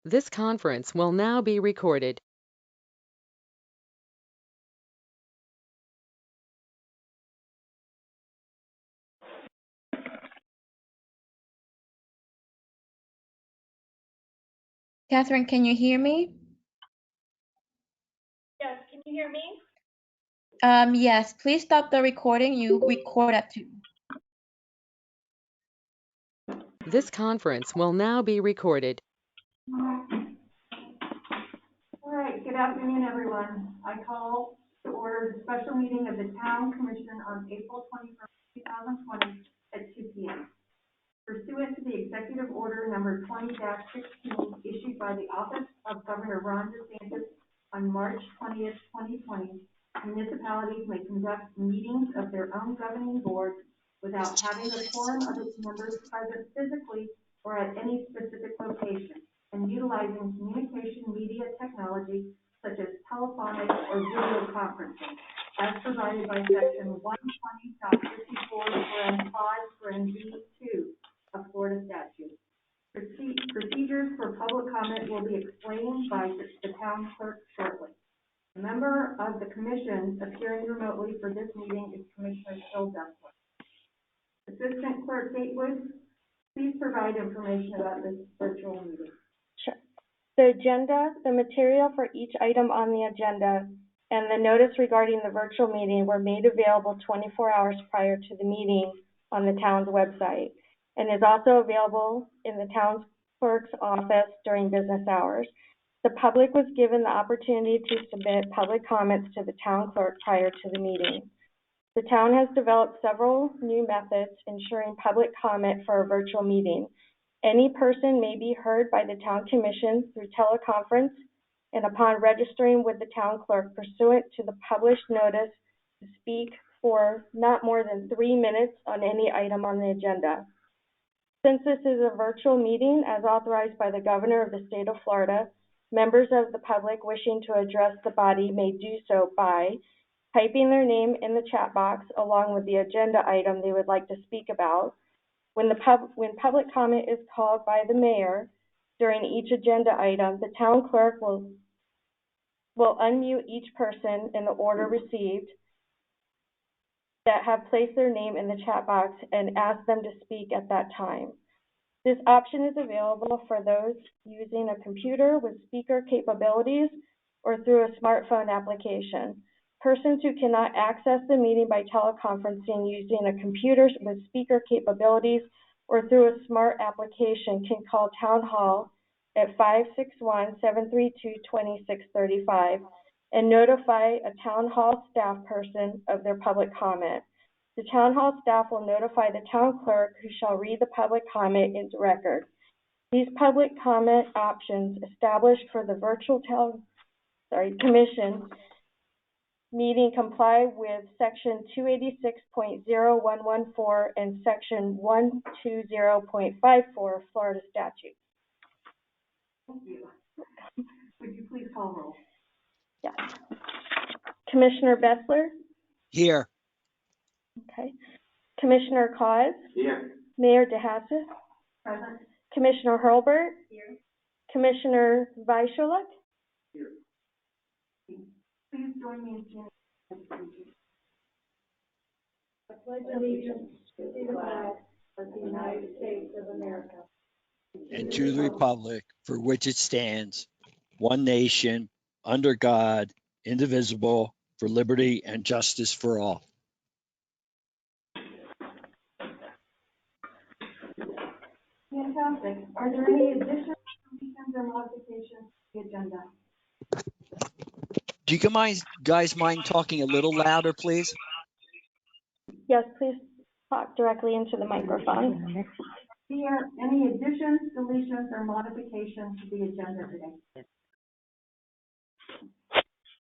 This conference will now be recorded. Catherine, can you hear me? Yes, can you hear me? Yes, please stop the recording. You record at 2. This conference will now be recorded. All right, good afternoon, everyone. I call to order the special meeting of the Town Commission on April 21st, 2020 at 2 p.m. Pursuant to the Executive Order number 20-16 issued by the Office of Governor Ron DeSantis on March 20th, 2020, municipalities may conduct meetings of their own governing board without having a quorum of its members present physically or at any specific location, and utilizing communication media technology such as telephonic or video conferencing, as provided by Section 120.54(5)(b)(2) of Florida statute. Procedures for public comment will be explained by the town clerk shortly. A member of the commission appearing remotely for this meeting is Commissioner Phil Dessler. Assistant Clerk Gatewood, please provide information about this virtual meeting. Sure. The agenda, the material for each item on the agenda, and the notice regarding the virtual meeting were made available 24 hours prior to the meeting on the town's website, and is also available in the town's clerk's office during business hours. The public was given the opportunity to submit public comments to the town clerk prior to the meeting. The town has developed several new methods ensuring public comment for a virtual meeting. Any person may be heard by the town commission through teleconference, and upon registering with the town clerk pursuant to the published notice, to speak for not more than 3 minutes on any item on the agenda. Since this is a virtual meeting as authorized by the governor of the state of Florida, members of the public wishing to address the body may do so by typing their name in the chat box along with the agenda item they would like to speak about. When public comment is called by the mayor during each agenda item, the town clerk will unmute each person in the order received that have placed their name in the chat box and ask them to speak at that time. This option is available for those using a computer with speaker capabilities or through a smartphone application. Persons who cannot access the meeting by teleconferencing using a computer with speaker capabilities or through a smart application can call Town Hall at 561-732-2635 and notify a Town Hall staff person of their public comment. The Town Hall staff will notify the town clerk, who shall read the public comment into record. These public comment options established for the virtual commission meeting comply with Section 286.0114 and Section 120.54 Florida statute. Thank you. Would you please call roll? Yes. Commissioner Bessler? Here. Okay. Commissioner Cause? Here. Mayor DeHassett? Present. Commissioner Hurlbert? Here. Commissioner Vaishulak? Here. Please join me in standing. I pledge allegiance to the flag of the United States of America And to the republic for which it stands, one nation, under God, indivisible, for liberty and justice for all. Fantastic. Are there any additions, deletions, or modifications to the agenda? Do you guys mind talking a little louder, please? Yes, please talk directly into the microphone. Here, any additions, deletions, or modifications to the agenda today?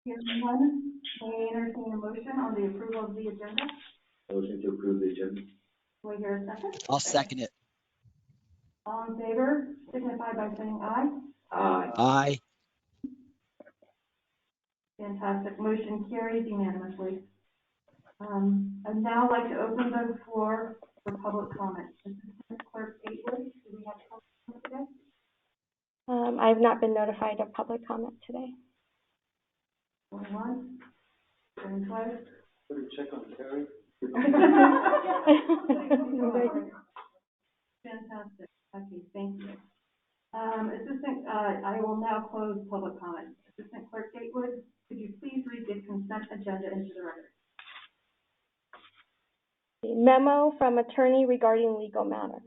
Hearing none, may I entertain a motion on the approval of the agenda? Motion to approve the agenda. Do I hear a second? I'll second it. All in favor, signify by saying aye. Aye. Aye. Fantastic. Motion carries unanimously. I'd now like to open the floor for public comment. Assistant Clerk Gatewood, do we have public comment today? I have not been notified of public comment today. Going once, going twice. Better check on Terry. Fantastic. Okay, thank you. I will now close public comment. Assistant Clerk Gatewood, could you please read the consent agenda into the record? Memo from attorney regarding legal matter.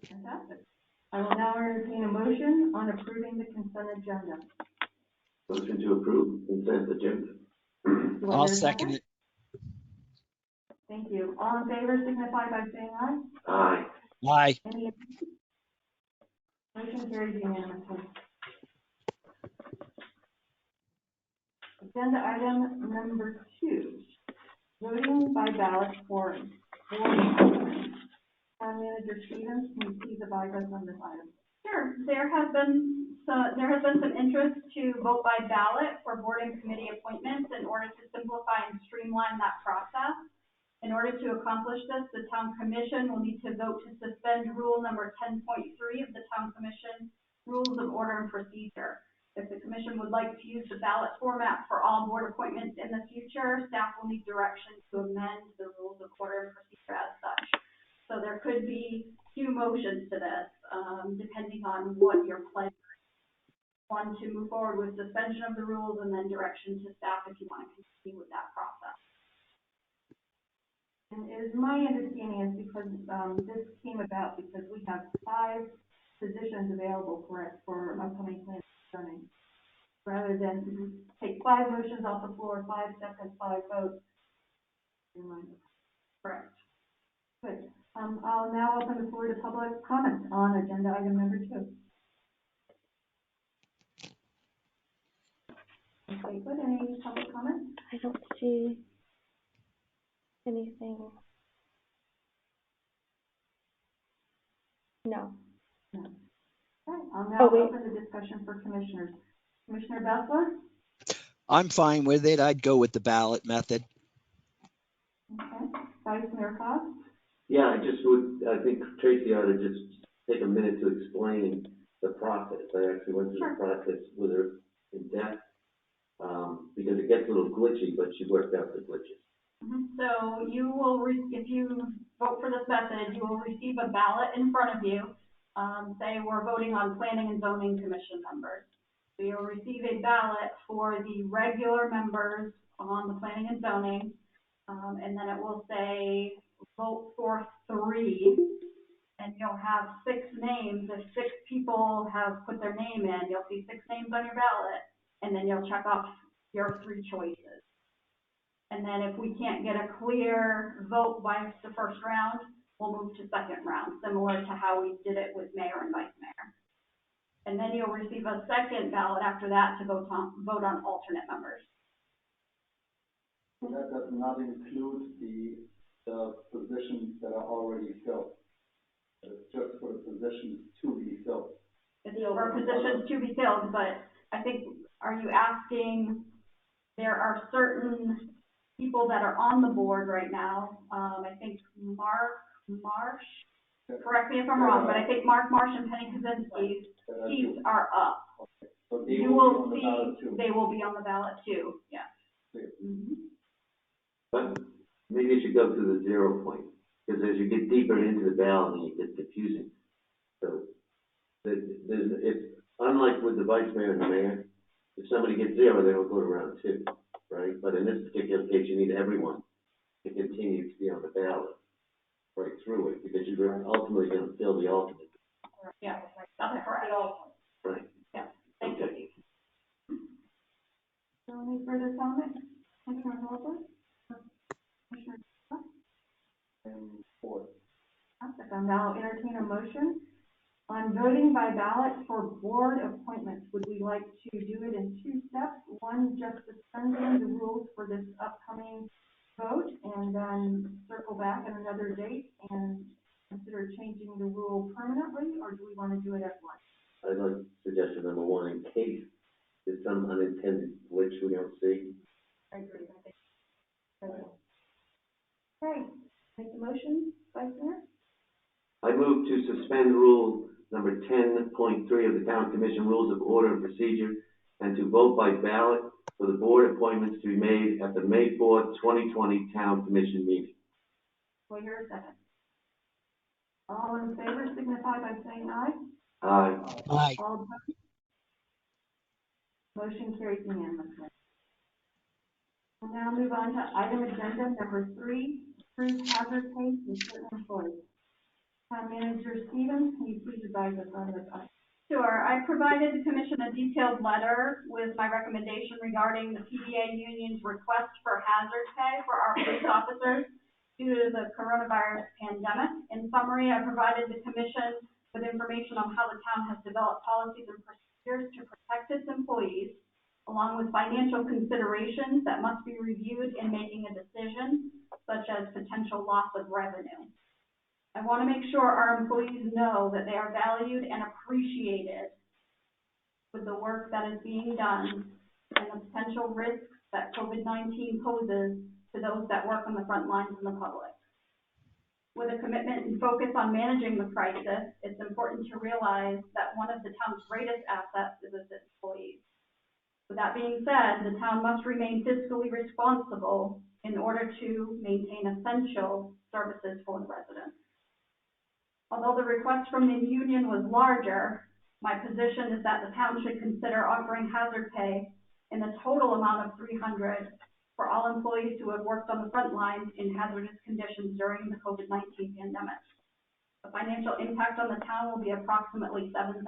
Fantastic. I will now entertain a motion on approving the consent agenda. Motion to approve consent agenda. Do I I'll hear a second it. Thank you. All in favor signify by saying aye. Aye. Aye. Any opposed? Motion carries unanimously. Agenda item number 2, voting by ballot for board appointments. Town Manager Stevens, can you please advise us on this item? Sure. There has been some interest to vote by ballot for board and committee appointments in order to simplify and streamline that process. In order to accomplish this, the town commission will need to vote to suspend rule number 10.3 of the town commission rules of order and procedure. If the commission would like to use the ballot format for all board appointments in the future, staff will need direction to amend the rules of order and procedure as such. So there could be 2 motions to this, depending on what your pleasure is. One, to move forward with suspension of the rules, and then direction to staff if you want to continue with that process. And it is my understanding is because this came about because we have 5 positions available for upcoming planning and zoning. Rather than take 5 motions off the floor, 5 seconds, 5 votes. Correct. Good. I'll now open the floor to public comment on agenda item number 2. Okay, good. Any public comment? I don't see anything. No. Okay, I'll now Oh, wait. open the discussion for commissioners. Commissioner Bessler? I'm fine with it. I'd go with the ballot method. Okay. Vice Mayor Cox? Yeah, I think Tracy ought to just take a minute to explain the process. I actually went through the process with her in depth, because it gets a little glitchy, but she worked out the glitches. So you will, if you vote for this method, you will receive a ballot in front of you. Say we're voting on planning and zoning commission members. So you'll receive a ballot for the regular members on the planning and zoning, and then it will say vote for 3, and you'll have 6 names. If 6 people have put their name in, you'll see 6 names on your ballot, and then you'll check off your 3 choices. And then if we can't get a clear vote by the first round, we'll move to second round, similar to how we did it with mayor and vice mayor. And then you'll receive a second ballot after that to vote on alternate members. So that does not include the positions that are already filled. It's just for the positions to be filled. It's for positions to be filled, but I think, are you asking, there are certain people that are on the board right now. I think Mark Marsh, correct me if I'm wrong, but I think Mark Marsh and Penny Kaczynski's seats are up. So they You will will be on the ballot see, too. they will be on the ballot too, yes. But maybe you should go to the 0 point, because as you get deeper into the ballot, it gets confusing. So, it's unlike with the vice mayor and the mayor, if somebody gets 0, they will go to round 2, right? But in this particular case, you need everyone to continue to be on the ballot right through it, because you're ultimately going to fill the alternate. Yeah, that's correct. Right. Yeah, thank you. Okay. So any further comment? Commissioner Holbrook? Commissioner Cox? And 4. I'll now entertain a motion on voting by ballot for board appointments. Would we like to do it in 2 steps? One, just suspending the rules for this upcoming vote, and then circle back at another date and consider changing the rule permanently, or do we want to do it at once? I'd like suggestion number 1, in case there's some unintended glitch we don't see. I agree. Okay, make the motion, Vice Mayor? I move to suspend rule number 10.3 of the Town Commission Rules of Order and Procedure, and to vote by ballot for the board appointments to be made at the May 4th, 2020 Town Commission meeting. will you hear a second? All in favor signify by saying aye. Aye. Aye. All opposed? Motion carries unanimously. We'll now move on to item agenda number 3, approve hazard pay for certain employees. Town Manager Stevens, can you please advise us on this item? Sure, I provided the commission a detailed letter with my recommendation regarding the PDA union's request for hazard pay for our police officers due to the coronavirus pandemic. In summary, I provided the commission with information on how the town has developed policies and procedures to protect its employees, along with financial considerations that must be reviewed in making a decision, such as potential loss of revenue. I want to make sure our employees know that they are valued and appreciated with the work that is being done and the potential risks that COVID-19 poses to those that work on the front lines in the public. With a commitment and focus on managing the crisis, it's important to realize that one of the town's greatest assets is its employees. With that being said, the town must remain fiscally responsible in order to maintain essential services for the residents. Although the request from the union was larger, my position is that the town should consider offering hazard pay in the total amount of $300 for all employees who have worked on the front lines in hazardous conditions during the COVID-19 pandemic. The financial impact on the town will be approximately $7,000.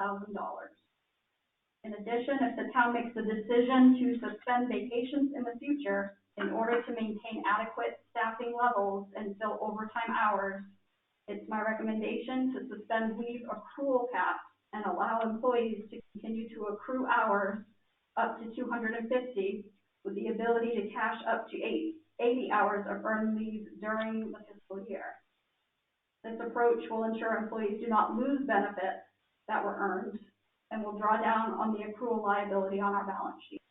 In addition, if the town makes the decision to suspend vacations in the future in order to maintain adequate staffing levels and fill overtime hours, it's my recommendation to suspend leave accrual caps and allow employees to continue to accrue hours up to 250 with the ability to cash up to 80 hours of earned leave during the fiscal year. This approach will ensure employees do not lose benefits that were earned and will draw down on the accrual liability on our balance sheet.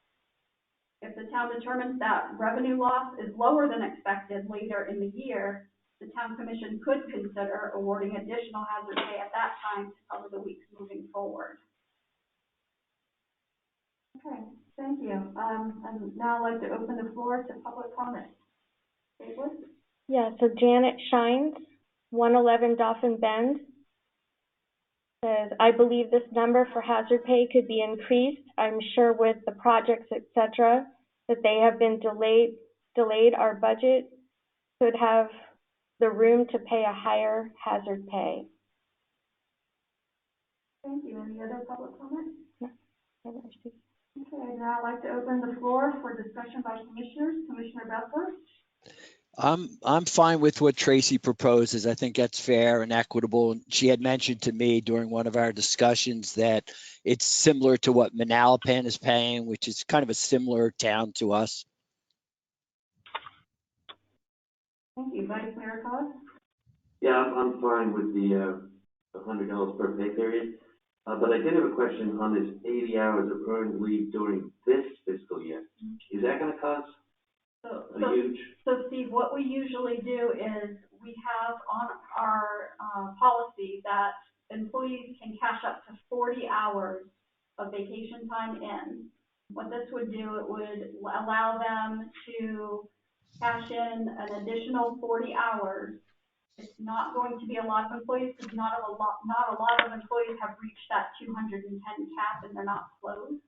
If the town determines that revenue loss is lower than expected later in the year, the town commission could consider awarding additional hazard pay at that time to cover the weeks moving forward. Okay, thank you. I'd now like to open the floor to public comment. David? Yeah, so Janet Shines, 111 Dauphin Bend, says, I believe this number for hazard pay could be increased. I'm sure with the projects, etc., that they have been delayed, our budget could have the room to pay a higher hazard pay. Thank you. Any other public comment? No. Okay, I'd now like to open the floor for discussion by commissioners. Commissioner Bessler? I'm fine with what Tracy proposes. I think that's fair and equitable. She had mentioned to me during one of our discussions that it's similar to what Manalapan is paying, which is kind of a similar town to us. Thank you. Vice Mayor Collins? Yeah, I'm fine with the $100 per pay period. But I did have a question on this 80 hours of earned leave during this fiscal year. Is that going to cause a huge? So Steve, what we usually do is we have on our policy that employees can cash up to 40 hours of vacation time in. What this would do, it would allow them to cash in an additional 40 hours. It's not going to be a lot of employees because not a lot of employees have reached that 210 cap and they're not closed.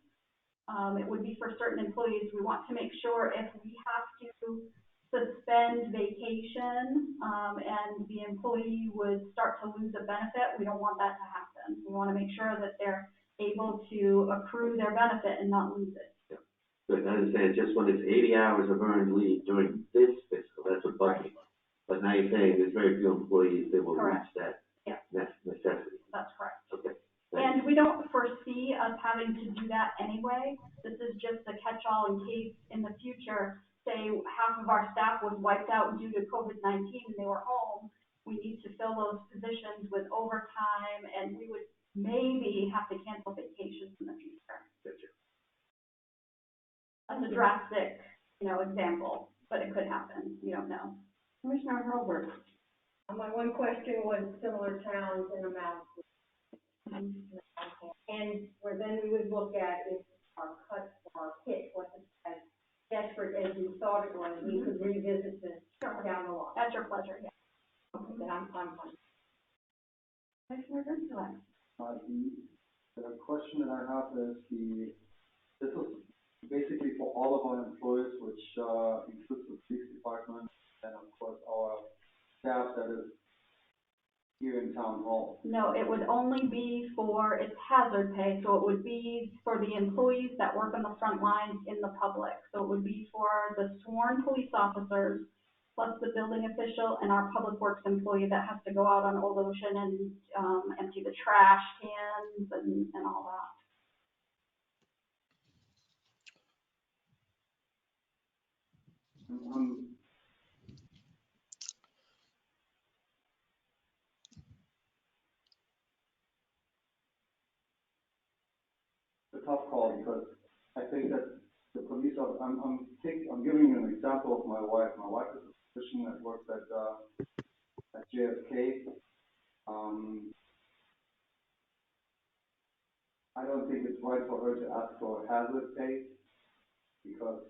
It would be for certain employees. We want to make sure if we have to suspend vacation and the employee would start to lose a benefit, we don't want that to happen. We want to make sure that they're able to accrue their benefit and not lose it. Yeah. Good, I understand. Just when it's 80 hours of earned leave during this fiscal, that's what bugged me. But now you're saying there's very few employees that will reach that necessity. That's correct. Okay. And we don't foresee us having to do that anyway. This is just a catch-all in case in the future, say half of our staff was wiped out due to COVID-19 and they were home. We need to fill those positions with overtime and we would maybe have to cancel vacations in the future. Gotcha. That's a drastic, example, but it could happen. We don't know. Commissioner Hurlbert? My one question was similar towns and amounts. And where then we would look at if our cuts or our hit wasn't as desperate as we thought it was, we could revisit this down the line. At your pleasure, yeah. Okay, then I'm fine. Commissioner Driscoll. The question that I have is this is basically for all of our employees, which includes the police department and of course our staff that is here in town hall. No, it would only be for, it's hazard pay, so it would be for the employees that work on the front lines in the public. So it would be for the sworn police officers, plus the building official and our public works employee that has to go out on Old Ocean and, empty the trash cans and all that. It's a tough call because I think that the police of, I'm giving you an example of my wife. My wife is a physician that works at JFK. I don't think it's right for her to ask for hazard pay because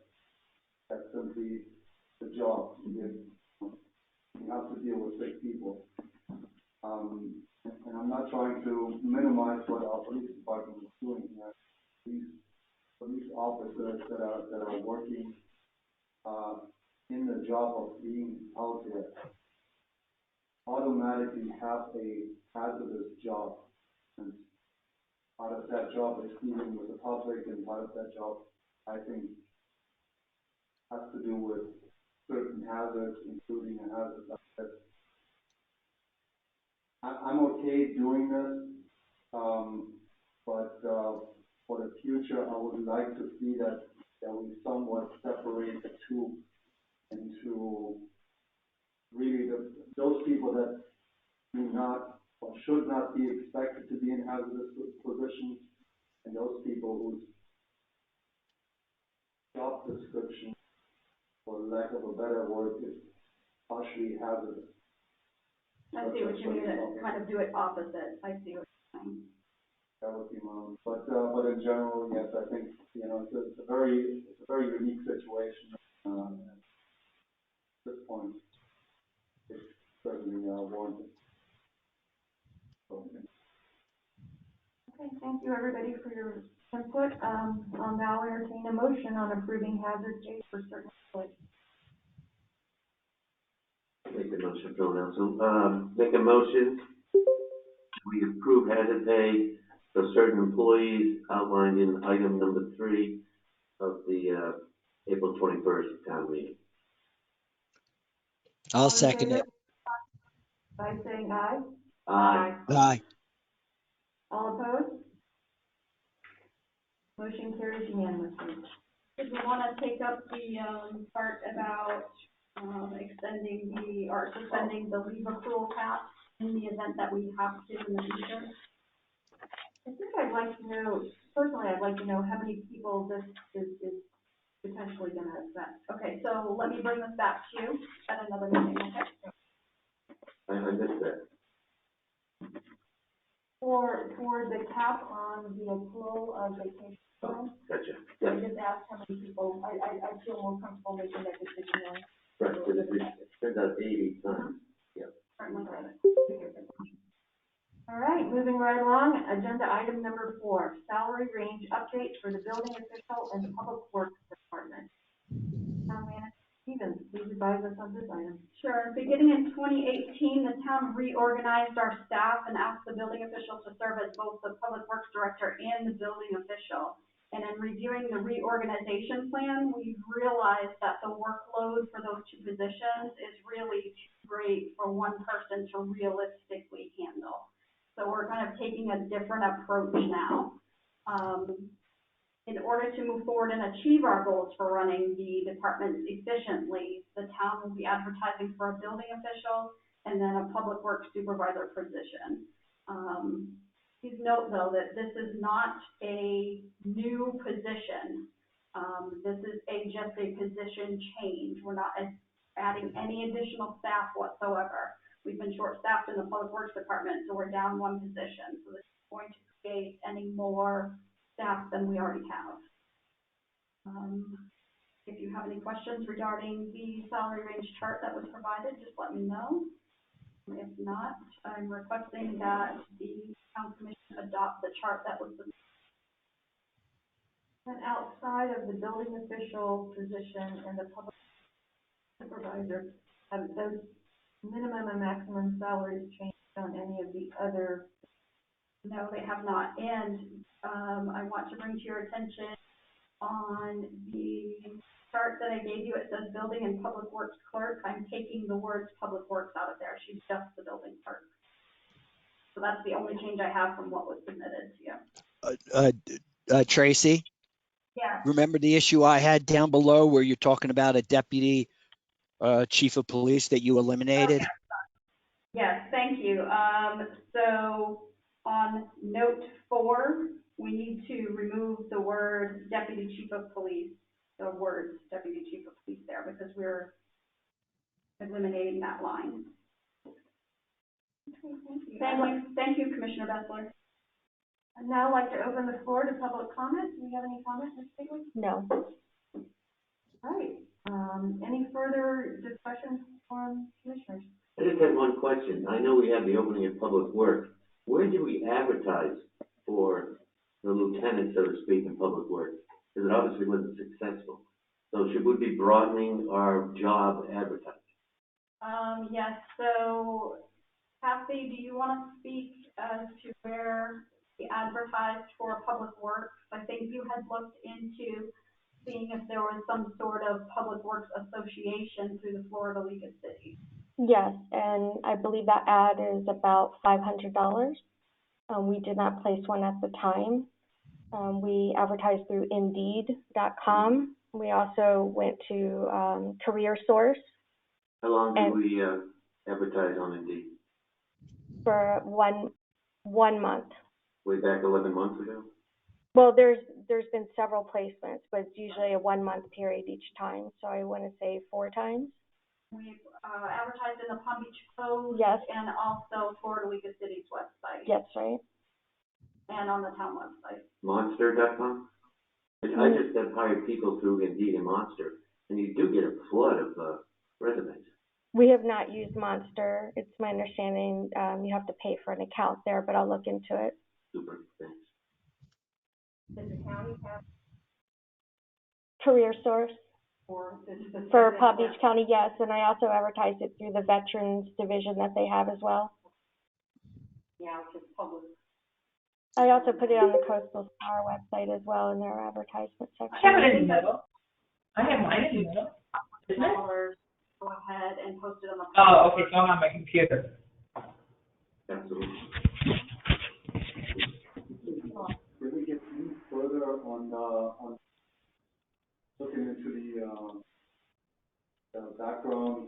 that's simply the job. You have to deal with sick people. And I'm not trying to minimize what our police department is doing here. These police officers that are working in the job of being out there automatically have a hazardous job. And part of that job is dealing with the public, and part of that job, I think, has to do with certain hazards, including a hazard like this. I'm okay doing this, but for the future, I would like to see that we somewhat separate the two into really those people that do not or should not be expected to be in hazardous positions, and those people whose job description, for lack of a better word, is partially hazardous. I see what you mean, kind of do it opposite. I see what you're saying. That would be my own. But in general, yes, I think, it's a very unique situation. At this point, it's certainly warranted. Okay, thank you everybody for your input. I'll now entertain a motion on approving hazard pay for certain employees. Make the motion, Phil Nelson. Make a motion, we approve hazard pay for certain employees outlined in item number 3 of the April 21st town meeting. I'll second it. By saying aye. Aye. Aye. All opposed? Motion carries unanimously. Did we want to take up the, part about, suspending the leave accrual cap in the event that we have to in the future? I think I'd like to know, personally, I'd like to know how many people this is potentially going to affect. Okay, so let me bring this back to you at another meeting, okay? I missed that. For the cap on the accrual of vacation time, Gotcha. I Yeah, just asked how many people, I feel more comfortable making that decision now. right, because it turns out 80 times. Certainly. All right, moving right along, agenda item number 4, salary range update for the building official and public works department. Town Manager Stevens, please advise us on this item. Sure. Beginning in 2018, the town reorganized our staff and asked the building official to serve as both the public works director and the building official. And in reviewing the reorganization plan, we've realized that the workload for those two positions is really too great for one person to realistically handle. So we're kind of taking a different approach now. In order to move forward and achieve our goals for running the departments efficiently, the town will be advertising for a building official and then a public works supervisor position. Please note though that this is not a new position. This is just a position change. We're not adding any additional staff whatsoever. We've been short-staffed in the public works department, so we're down one position. So this is going to create any more staff than we already have. If you have any questions regarding the salary range chart that was provided, just let me know. If not, I'm requesting that the town commission adopt the chart that was submitted. And outside of the building official position and the public supervisor, have those minimum and maximum salaries changed on any of the other? No, they have not. And I want to bring to your attention on the chart that I gave you, it says building and public works clerk. I'm taking the words public works out of there. She's just the building clerk. So that's the only change I have from what was submitted to you. Tracy, Yeah. remember the issue I had down below where you're talking about a deputy chief of police that you eliminated? Okay. Yes, thank you. So on note 4, we need to remove the word deputy chief of police, the words deputy chief of police there, because we're eliminating that line. Okay, thank you. Thank you, Commissioner Bessler. I'd now like to open the floor to public comment. Do we have any comments, Ms. Bigley? No. All right, any further discussion from commissioners? I just had one question. I know we have the opening of public works. Where do we advertise for the lieutenant, so to speak, in public works? Because it obviously wasn't successful. So should we be broadening our job advertising? Yes, so Kathy, do you want to speak as to where we advertised for public works? I think you had looked into seeing if there was some sort of public works association through the Florida League of Cities. Yes, and I believe that ad is about $500. We did not place one at the time. We advertised through Indeed.com. We also went to Career Source. How long did we advertise on Indeed? For one month. Way back 11 months ago? Well, there's been several placements, but it's usually a 1 month period each time. So I want to say 4 times. We've advertised in the Palm Beach Post. Yes. And also Florida League of Cities website. Yes, right. And on the town website. Monster.com? I just have hired people through Indeed and Monster, and you do get a flood of resumes. We have not used Monster. It's my understanding you have to pay for an account there, but I'll look into it. Super, thanks. Does the county have Career Source for this specific? for Palm Beach County, yes, and I also advertised it through the Veterans Division that they have as well. Yeah, which is public. I also put it on the Coastal Star website as well in their advertisement section. I have it in the middle. I have mine in the middle. Isn't it? Go ahead and post it on the. Oh, okay, so I'm on my computer. Absolutely. Can we get any further on looking into the background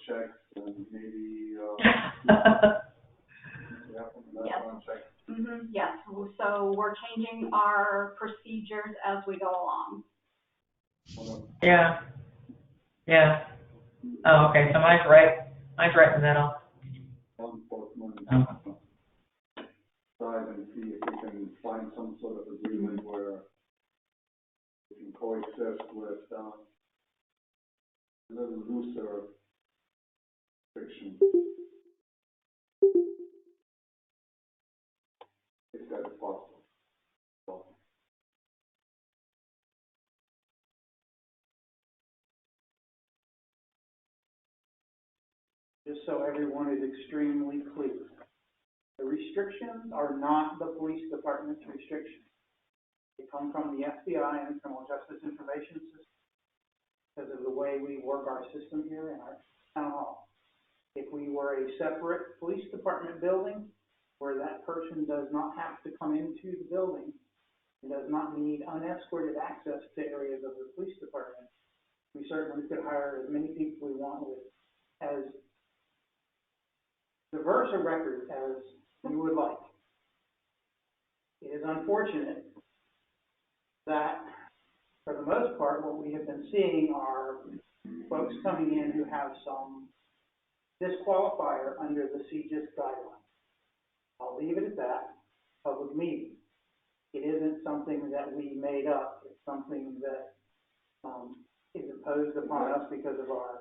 checks and maybe background checks? Mm-hmm, yes, so we're changing our procedures as we go along. Yeah. Yeah. Oh, okay, so mine's right in the middle. Try and see if we can find some sort of agreement where we can coexist with a little looser fiction. If that is possible. Just so everyone is extremely clear, the restrictions are not the police department's restrictions. They come from the FBI and Criminal Justice Information System because of the way we work our system here in our town hall. If we were a separate police department building where that person does not have to come into the building and does not need unescorted access to areas of the police department, we certainly could hire as many people we want with as diverse a record as you would like. It is unfortunate that, for the most part, what we have been seeing are folks coming in who have some disqualifier under the CJIS guidelines. I'll leave it at that. public meeting. It isn't something that we made up. It's something that is imposed upon us because of our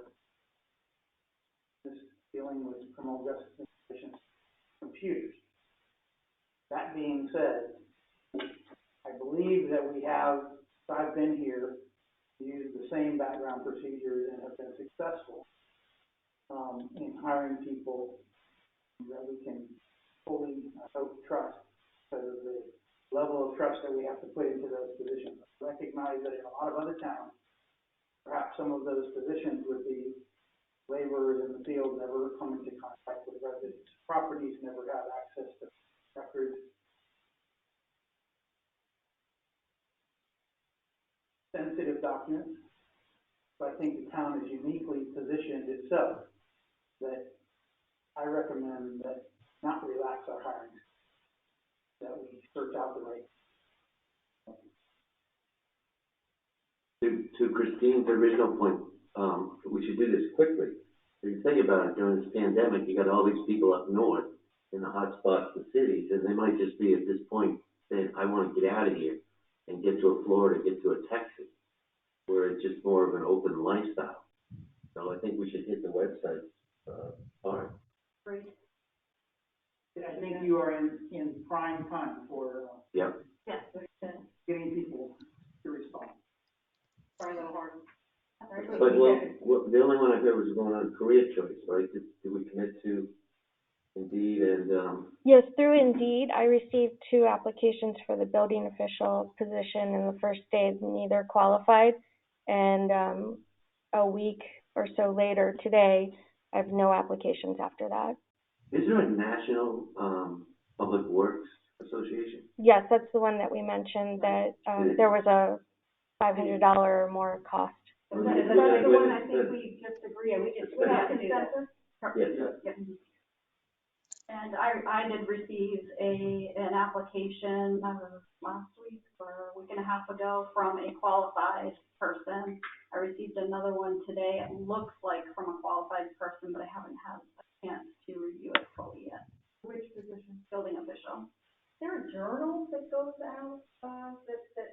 dealing with criminal justice institutions, computers. That being said, I believe that we have, I've been here, used the same background procedures and have been successful in hiring people that we can fully, I hope, trust because of the level of trust that we have to put into those positions. I recognize that in a lot of other towns, perhaps some of those positions would be laborers in the field, never come into contact with residents' properties, never have access to records. Sensitive documents. So I think the town is uniquely positioned itself that I recommend that not relax our hiring, that we search out the right. To Christine's original point, we should do this quickly. If you think about it, during this pandemic, you got all these people up north in the hot spots, the cities, and they might just be at this point saying, I want to get out of here and get to a Florida, get to a Texas, where it's just more of an open lifestyle. So I think we should hit the website hard. Great. I think you are in prime time for Yep. Yes. getting people to respond. Try a little hard. But the only one I heard was going on career choice, right? Did we commit to Indeed and Yes, through Indeed, I received 2 applications for the building official position, and the first day neither qualified. And a week or so later, today, I have no applications after that. is there a national public works association? Yes, that's the one that we mentioned, that there was a $500 or more cost. That's the one I think we just agreed, we have to do that. Yes. And I did receive an application last week or a week and a half ago from a qualified person. I received another one today. It looks like from a qualified person, but I haven't had a chance to review it fully yet. Which position? Building official. Is there a journal that goes out that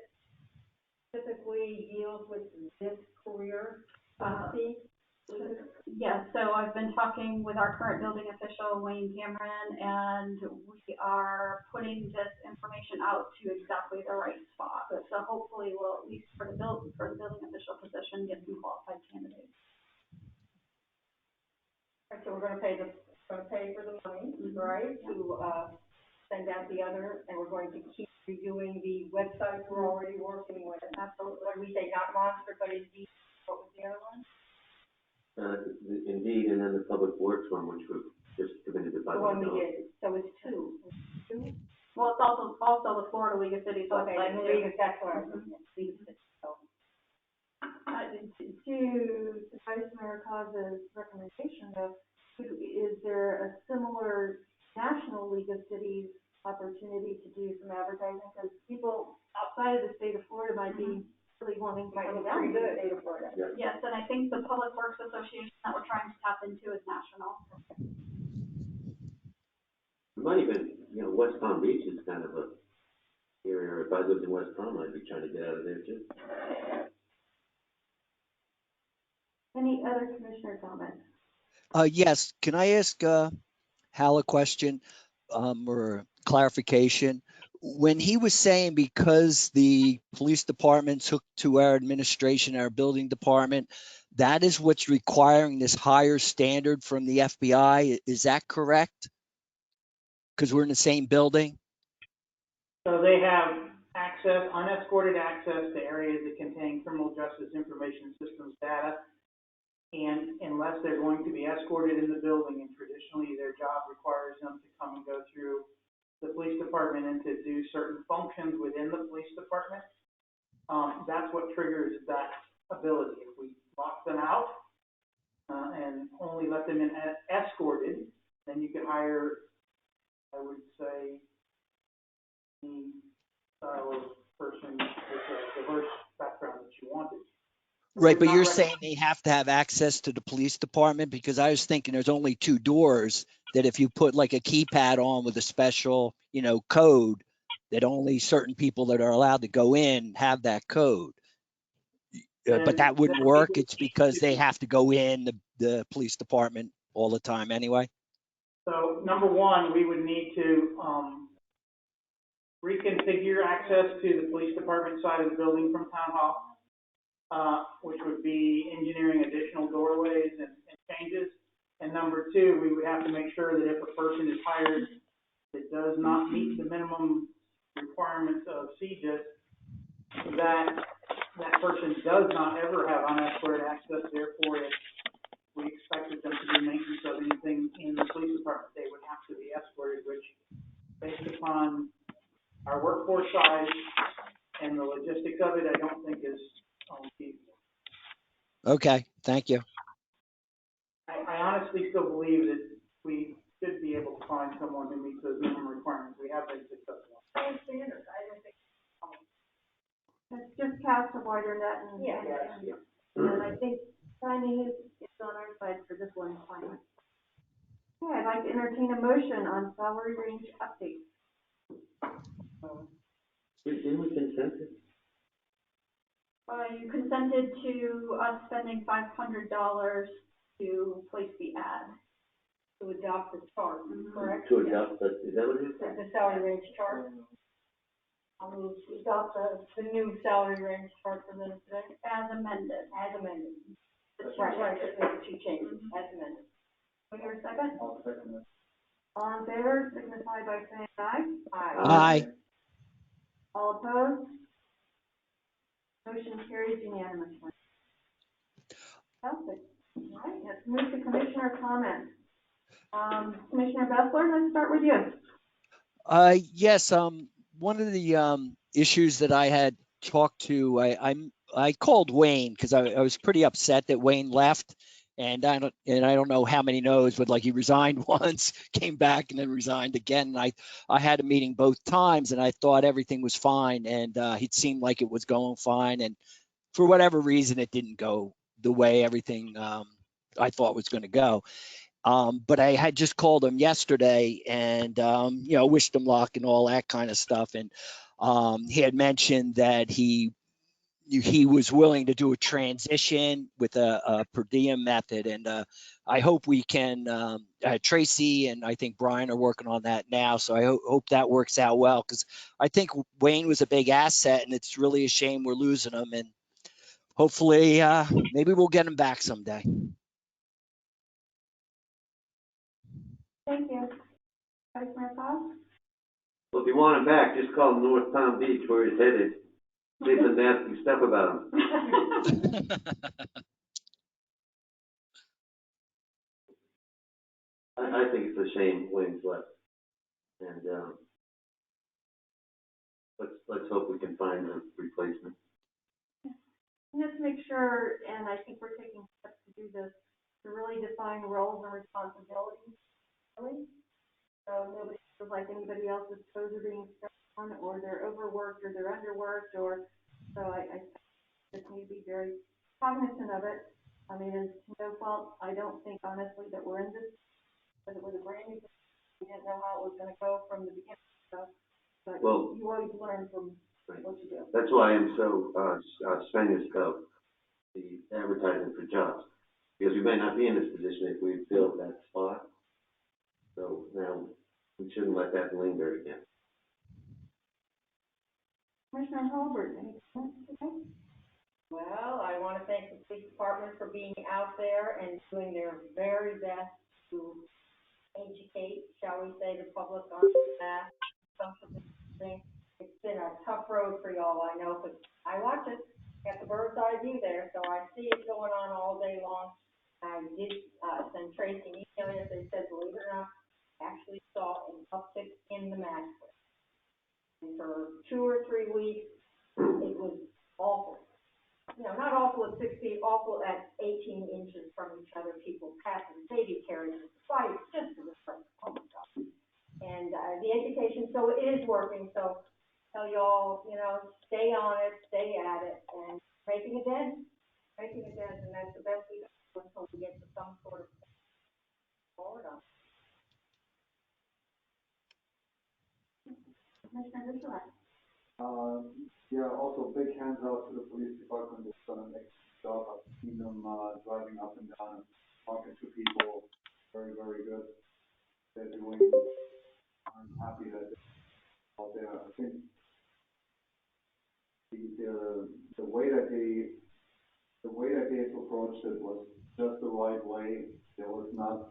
typically deals with this career? Yes, so I've been talking with our current building official, Wayne Cameron, and we are putting this information out to exactly the right spot. So hopefully we'll, at least for the building official position, get some qualified candidates. Right, so we're gonna pay for the money, right, to send out the other, and we're going to keep redoing the websites we're already working with. Absolutely. What did we say, not Monster, but Indeed? What was the other one? Indeed, and then the public works one, which we just committed to $500. The one we did, so it's 2. Well, it's also the Florida League of Cities Okay, website then too. that's what I was League of Cities. To Vice Mayor Cos's recommendation of, is there a similar National League of Cities opportunity to do some advertising? Because people outside of the state of Florida might be really wanting to come down to the state of Florida. Yeah. Yes, and I think the Public Works Association that we're trying to tap into is national. It might even, West Palm Beach is kind of a area. If I lived in West Palm, I'd be trying to get out of there too. Any other commissioner comments? Yes, can I ask Hal a question or clarification? When he was saying because the police department's hooked to our administration, our building department, that is what's requiring this higher standard from the FBI, is that correct? Because we're in the same building? So they have access, unescorted access to areas that contain criminal justice information systems data. And unless they're going to be escorted in the building, and traditionally their job requires them to come and go through the police department and to do certain functions within the police department, that's what triggers that ability. If we lock them out and only let them in escorted, then you can hire, I would say, any style of person with a diverse background that you wanted. Right, but not you're rec- saying they have to have access to the police department? Because I was thinking there's only 2 doors, that if you put like a keypad on with a special, code, that only certain people that are allowed to go in have that code. But that then wouldn't we work. would It's need because they to- have to go in the police department all the time anyway. So number one, we would need to, reconfigure access to the police department side of the building from town hall, which would be engineering additional doorways and changes. And number two, we would have to make sure that if a person is hired that does not meet the minimum requirements of CJIS, that person does not ever have unescorted access. Therefore, if we expected them to do maintenance of anything in the police department, they would have to be escorted, which, based upon our workforce size and the logistics of it, I don't think is feasible. Okay, thank you. I honestly still believe that we should be able to find someone who meets those minimum requirements. We have been successful. Same standards, I don't think. Let's just cast a wider net and, Yeah. and I think timing is on our side for this one finally. Okay, I'd like to entertain a motion on salary range update. Didn't we consent it? You consented to us spending $500 to place the ad. To adopt the chart, correct? To adopt, but is that what it is? The salary range chart. I'll move to adopt the new salary range chart for them today. As amended. As amended. The two Right, changes. the 2 changes, as amended. Do you hear a second? I'll second it. All in favor, signify by saying aye. Aye. All opposed? Motion carries unanimously. Fantastic. All right, let's move to commissioner comments. Commissioner Bessler, let's start with you. Yes, one of the issues that I had talked to, I called Wayne because I was pretty upset that Wayne left, and I don't know how many knows, but like he resigned once, came back, and then resigned again. And I had a meeting both times, and I thought everything was fine, and it seemed like it was going fine, and for whatever reason, it didn't go the way everything I thought was going to go. But I had just called him yesterday and, wished him luck and all that kind of stuff. And he had mentioned that he was willing to do a transition with a per diem method. And I hope we can, Tracy and I think Brian are working on that now. So I hope that works out well, because I think Wayne was a big asset, and it's really a shame we're losing him. And hopefully maybe we'll get him back someday. Thank you. Vice Mayor Cobb? Well, if you want him back, just call him North Palm Beach where he's headed. Say some nasty stuff about him. I think it's a shame Wayne's left. And, let's hope we can find a replacement. And just make sure, and I think we're taking steps to do this, to really define roles and responsibilities, really. So nobody feels like anybody else's toes are being stepped on, or they're overworked, or they're underworked, or, so I just need to be very cognizant of it. I mean, it's no fault, I don't think honestly that we're in this, because it was a brand new, we didn't know how it was gonna go from the beginning, so, but Well, you always learn from what you do. that's why I'm so, strenuous about the advertising for jobs. Because we may not be in this position if we fill that spot. So now, we shouldn't let that linger again. Commissioner Holbert, any comments today? Well, I want to thank the police department for being out there and doing their very best to educate, shall we say, the public on that social distancing. It's been a tough road for y'all, I know, because I watch it, got the bird's eye view there, so I see it going on all day long. I did send Tracy an email yesterday, said, believe it or not, I actually saw an uptick in the match rate. And for 2 or 3 weeks, it was awful. You know, not awful at 6 feet, awful at 18 inches from each other, people passing baby carriages, fights, just a refresh. Oh my God. And the education, so it is working, so tell y'all, stay on it, stay at it, and making a dent. making a dent, and that's the best we can do until we get to some sort of forward on. Commissioner Michelak? Yeah, also big hands out to the police department. They've done an excellent job. I've seen them, driving up and down, talking to people. Very, very good. They're doing, I'm happy that they're out there. I think the way that they approached it was just the right way. There was not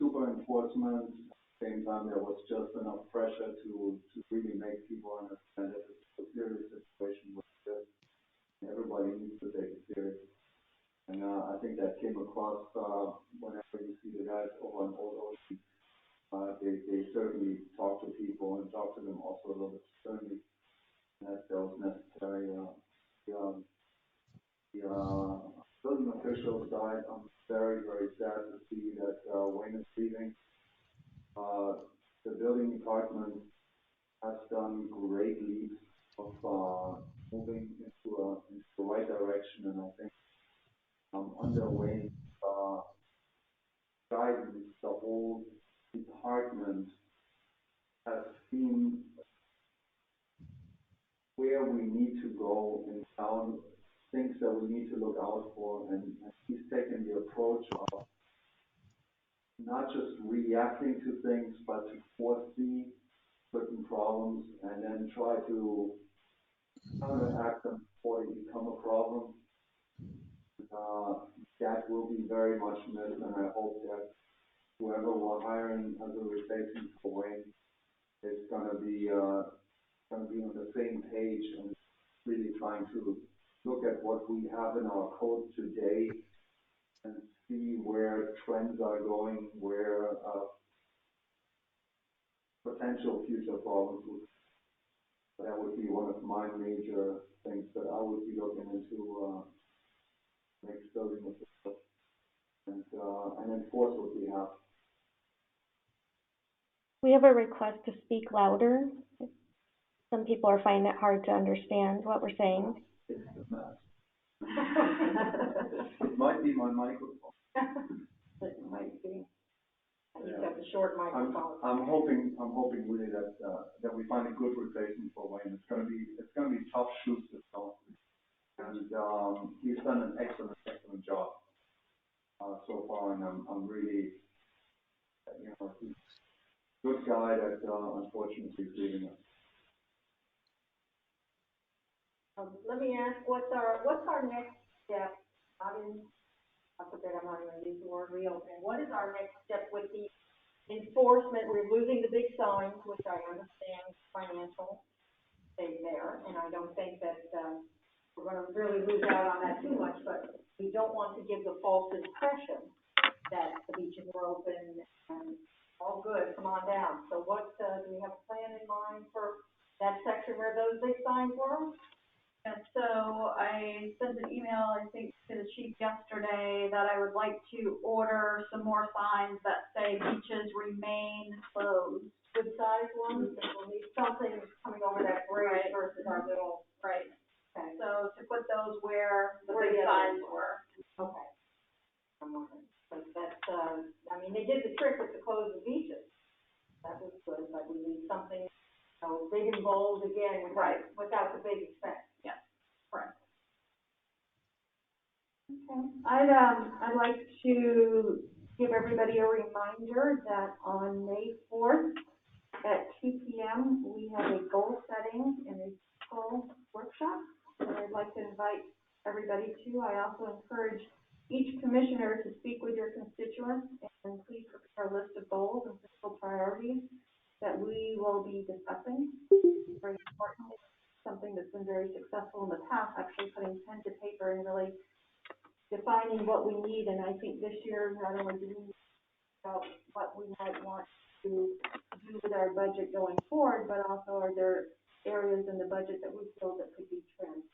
super enforcement. At the same time, there was just enough pressure to really make people understand that it's a serious situation with this. Everybody needs to take it serious. And I think that came across whenever you see the guys over on Old Ocean. They certainly talk to people and talk to them also a little bit sternly. That was necessary. The building officials died. I'm very, very sad to see that Wayne is leaving. The building department has done great leaps of moving into the right direction, and I think under Wayne's guidance, the whole department has seen where we need to go in town, things that we need to look out for, and he's taken the approach of not just reacting to things, but to foresee certain problems and then try to counteract them before they become a problem. That will be very much missed, and I hope that whoever we're hiring as a replacement for Wayne is going to be on the same page and really trying to look at what we have in our code today and see where trends are going, where potential future problems would. That would be one of my major things that I would be looking into next building official and enforce what we have. We have a request to speak louder. Some people are finding it hard to understand what we're saying. It's a mess. It might be my microphone. It might be. You've got the short microphone. I'm hoping really that we find a good replacement for Wayne. It's gonna be tough shoes to fill, and he's done an excellent job so far, and I'm really, he's a good guy that unfortunately is leaving us. Let me ask, what's our next step? I forget, I'm not going to use the word reopening. What is our next step with the enforcement? We're losing the big signs, which I understand financial stay there, and I don't think that we're going to really lose out on that too much, but we don't want to give the false impression that the beaches are open and all good, come on down. So what, do we have a plan in mind for that section where those big signs were? And so I sent an email, I think, to the chief yesterday that I would like to order some more signs that say beaches remain closed. Good size ones, and we'll need something coming over that bridge versus our little. Right. Okay. So to put those where the big signs were. Okay. But that's, they did the trick with the closed beaches. That was good, but we need something, big and bold again, without the big expense. Yes, correct. Okay. I'd like to give everybody a reminder that on May 4th at 2 p.m. we have a goal setting and a goal workshop that I'd like to invite everybody to. I also encourage each commissioner to speak with your constituents and please prepare a list of goals and fiscal priorities that we will be discussing. It's very important. It's something that's been very successful in the past, actually putting pen to paper and really defining what we need. And I think this year, not only do we need about what we might want to do with our budget going forward, but also are there areas in the budget that we feel that could be trimmed.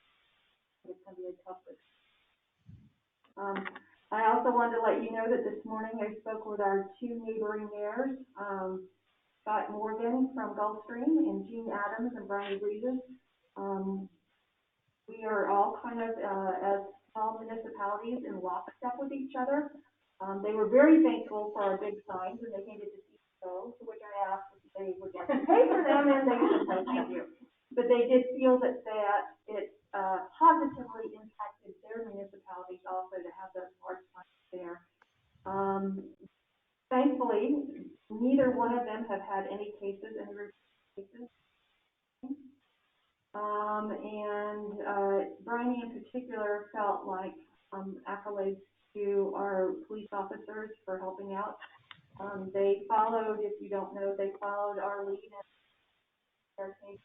It's going to be a tough list. I also wanted to let you know that this morning I spoke with our two neighboring mayors, Scott Morgan from Gulfstream and Gene Adams and Brian Regis. We are all kind of, as all municipalities in lockstep with each other. They were very thankful for our big signs, and they hated to see those, to which I asked if they would like to pay for them, and they said, no, thank you. But they did feel that it positively impacted their municipalities also to have those large signs there. Thankfully, neither one of them have had any cases, any reported cases. Bryony in particular felt like accolades to our police officers for helping out. They followed, if you don't know, they followed our lead in their case.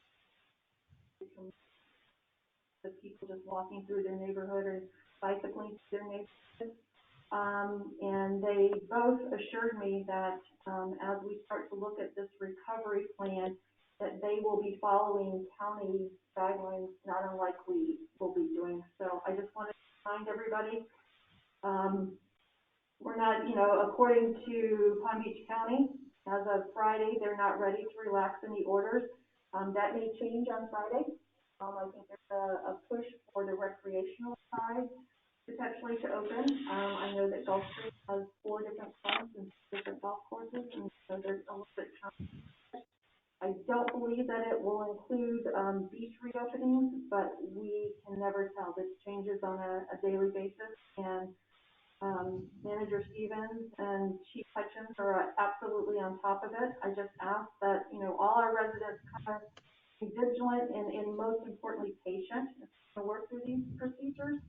The people just walking through their neighborhood or bicycling through their neighborhood. And they both assured me that as we start to look at this recovery plan, that they will be following county guidelines, not unlike we will be doing. So I just wanted to remind everybody, we're not, according to Palm Beach County, as of Friday, they're not ready to relax any orders. That may change on Friday. I think there's a push for the recreational side potentially to open. I know that Gulfstream has 4 different clubs and different golf courses, and so there's a little bit of time. I don't believe that it will include beach reopenings, but we can never tell. This changes on a daily basis, and Manager Stevens and Chief Hutchins are absolutely on top of it. I just ask that, all our residents kind of be vigilant and most importantly, patient to work through these procedures,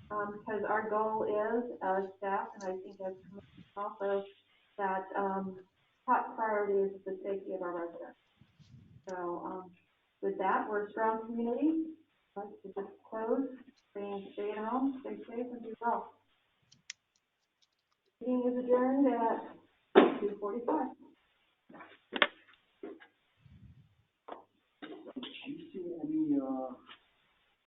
because our goal is, as staff, and I think as commissioners also, that top priority is the safety of our residents. So with that, we're a strong community. I'd like to just close, saying stay at home, stay safe, and be well. Meeting is adjourned at 2:45. Did you see any